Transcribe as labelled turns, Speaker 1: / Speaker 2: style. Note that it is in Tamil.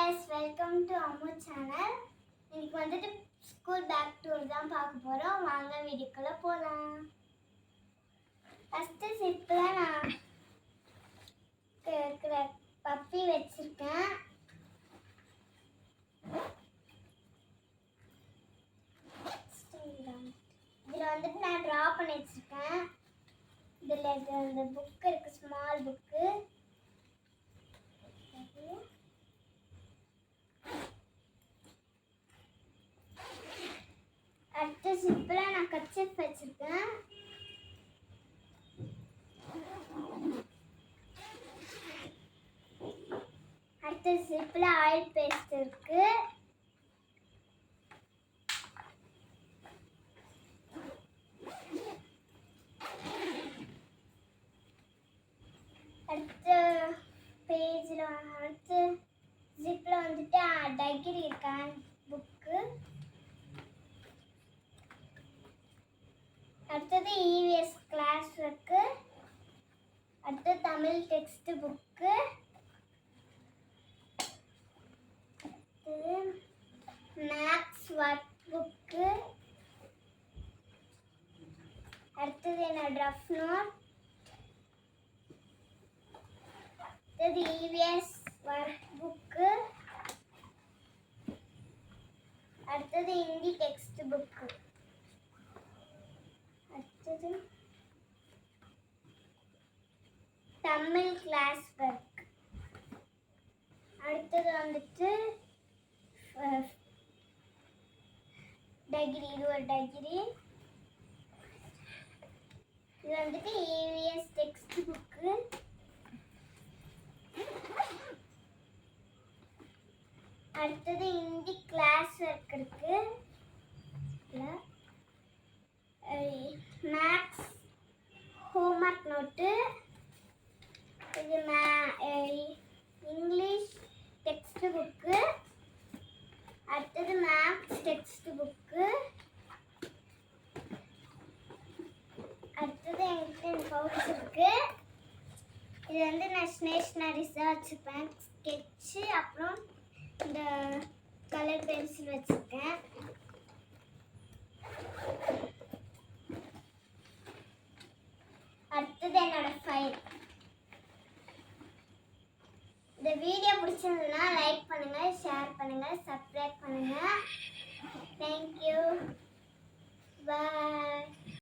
Speaker 1: guys, welcome to Ammu channel. இன்னைக்கு வந்துட்டு ஸ்கூல் பேக் டூர் தான் பார்க்க போறோம். வாங்க வீடியோக்குள்ள போலாம். ஃபர்ஸ்ட் சிப்ல நான் பப்பி வச்சிருக்கேன். இதுல வந்துட்டு நான் டிரா பண்ணி வச்சிருக்கேன். இதுல இந்த புக் இருக்கு, ஸ்மால் புக்கு. அடுத்த சிப்ல நான் கட்சிப் வச்சிருக்கேன். அடுத்த சிப்ல ஆயில் பேஸ்ட் இருக்கு. அடுத்த பேஜ்ல அடுத்த ஜிப்ல வந்துட்டு டைரி இருக்கான் புக்கு. அடுத்தது இவிஎஸ் கிளாஸ் இருக்கு. அடுத்து தமிழ் டெக்ஸ்ட் புக்கு. அடுத்தது மேத்ஸ் ஒர்க் புக்கு. அடுத்தது என்னோட ரஃப் நோட். அடுத்தது இவிஎஸ் ஒர்க் புக்கு. அடுத்தது ஹிந்தி டெக்ஸ்ட் புக்கு. அடுத்தது தமிழ் கிளாஸ் ஒர்க். அடுத்தது வந்துட்டு டைரி. இது ஒரு டைரி. இது வந்துட்டு இவிஎஸ் டெக்ஸ்ட் புக்கு. அடுத்தது ஹிந்தி கிளாஸ் ஒர்க் இருக்கு. Maths homework note. இது இங்கிலீஷ் டெக்ஸ்ட் புக்கு. அடுத்தது மேத்ஸ் டெக்ஸ்ட் புக்கு. அடுத்தது என்கிட்ட பவுச் இருக்கு. இது வந்து நான் ஸ்டேஷ்னரிஸ் தான் வச்சுப்பேன். ஸ்கெட்சு, அப்புறம் இந்த கலர் பென்சில் வச்சுருக்கேன். அடுத்தது என்னோட ஃபைல். இந்த வீடியோ பிடிச்சிருந்ததுன்னா லைக் பண்ணுங்க, ஷேர் பண்ணுங்க, சப்ஸ்கிரைப் பண்ணுங்க. தேங்க்யூ, பாய்.